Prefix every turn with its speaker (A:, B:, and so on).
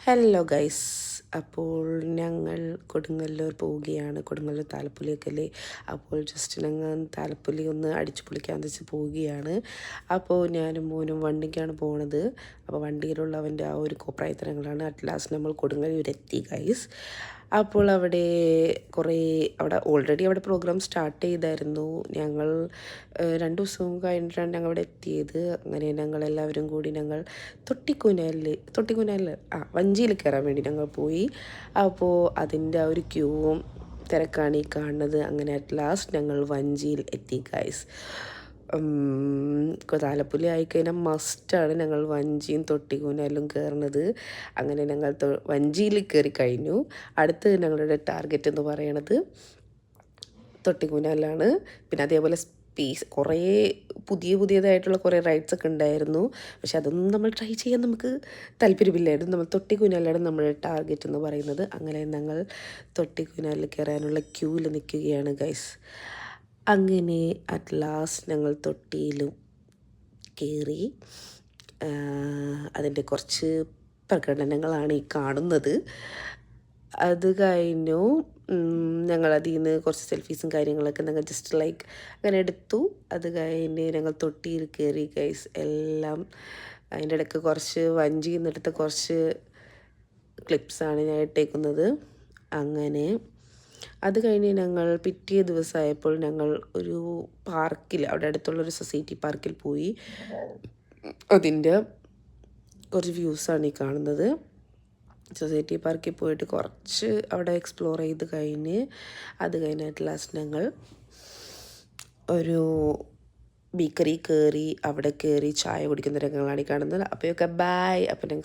A: Hello guys, അപ്പോൾ ഞങ്ങൾ കൊടുങ്ങല്ലൂർ പോവുകയാണ്. കൊടുങ്ങല്ലൂർ താലപ്പൊലിയൊക്കെയല്ലേ, അപ്പോൾ ജസ്റ്റ് ഞങ്ങൾ താലപ്പൊലി ഒന്ന് അടിച്ചു പൊളിക്കാന്ന് വെച്ച് പോവുകയാണ്. അപ്പോൾ ഞാനും മോനും വണ്ടിക്കാണ് പോണത്. അപ്പോൾ വണ്ടിയിലുള്ളവൻ്റെ ആ ഒരു കോപ്രായത്തരങ്ങളാണ്. അറ്റ് ലാസ്റ്റ് നമ്മൾ കൊടുങ്ങല്ലൂർ എത്തി ഗൈസ്. അപ്പോൾ അവിടെ ഓൾറെഡി അവിടെ പ്രോഗ്രാം സ്റ്റാർട്ട് ചെയ്തായിരുന്നു. ഞങ്ങൾ 2 ദിവസവും കഴിഞ്ഞിട്ടാണ് ഞങ്ങൾ അവിടെ എത്തിയത്. അങ്ങനെ ഞങ്ങളെല്ലാവരും കൂടി തൊട്ടിക്കുനാലിൽ വഞ്ചിയിൽ കയറാൻ വേണ്ടി ഞങ്ങൾ പോയി. അപ്പോൾ അതിൻ്റെ ആ ഒരു ക്യൂവും തിരക്കാണ് ഈ കാണുന്നത്. അങ്ങനെ അറ്റ് ലാസ്റ്റ് ഞങ്ങൾ വഞ്ചിയിൽ എത്തി ഗൈസ്. താലപ്പൊലി ആയിക്കഴിഞ്ഞാൽ മസ്റ്റാണ് ഞങ്ങൾ വഞ്ചിയും തൊട്ടിക്കൂനാലും കയറുന്നത്. അങ്ങനെ ഞങ്ങൾ വഞ്ചിയിൽ കയറി കഴിഞ്ഞു. അടുത്ത് ഞങ്ങളുടെ ടാർഗറ്റ് എന്ന് പറയണത് തൊട്ടിക്കൂനാലാണ്. പിന്നെ അതേപോലെ കുറേ പുതിയതായിട്ടുള്ള കുറേ റൈഡ്സ് ഒക്കെ ഉണ്ടായിരുന്നു. പക്ഷെ അതൊന്നും നമ്മൾ ട്രൈ ചെയ്യാൻ നമുക്ക് താല്പര്യമില്ലായിരുന്നു. നമ്മൾ തൊട്ടിക്കൂനാലാണ് നമ്മുടെ ടാർഗറ്റ് എന്ന് പറയുന്നത്. അങ്ങനെ ഞങ്ങൾ തൊട്ടിക്കൂനാലിൽ കയറാനുള്ള ക്യൂവിൽ നിൽക്കുകയാണ് ഗൈസ്. അങ്ങനെ അറ്റ് ലാസ്റ്റ് ഞങ്ങൾ തൊട്ടിയിലും കയറി. അതിൻ്റെ കുറച്ച് പ്രകടനങ്ങളാണ് ഈ കാണുന്നത്. അത് കഴിഞ്ഞു ഞങ്ങളതിൽ നിന്ന് കുറച്ച് സെൽഫീസും കാര്യങ്ങളൊക്കെ ഞങ്ങൾ ജസ്റ്റ് ലൈക്ക് അങ്ങനെ എടുത്തു. അത് കഴിഞ്ഞ് ഞങ്ങൾ തൊട്ടിയിൽ കയറി ഗൈസ്. എല്ലാം അതിൻ്റെ ഇടയ്ക്ക് കുറച്ച് വഞ്ചിയിൽ നിന്നെടുത്ത കുറച്ച് ക്ലിപ്സാണ് ഞാൻ ഇട്ടേക്കുന്നത്. അങ്ങനെ അത് കഴിഞ്ഞ് ഞങ്ങൾ പിറ്റേ ദിവസമായപ്പോൾ ഞങ്ങൾ ഒരു പാർക്കിൽ, അവിടെ അടുത്തുള്ളൊരു സൊസൈറ്റി പാർക്കിൽ പോയി. അതിൻ്റെ കുറച്ച് വ്യൂസാണ് ഈ കാണുന്നത്. സൊസൈറ്റി പാർക്കിൽ പോയിട്ട് കുറച്ച് അവിടെ എക്സ്പ്ലോർ ചെയ്ത് കഴിഞ്ഞ് അത് കഴിഞ്ഞിട്ട് ലാസ്റ്റ് ഞങ്ങൾ ഒരു ബേക്കറി കയറി. അവിടെ കയറി ചായ കുടിക്കുന്ന രംഗങ്ങളാണ് ഈ കാണുന്നത്. അപ്പോൾ ബൈ. അപ്പോൾ നെക്സ്റ്റ്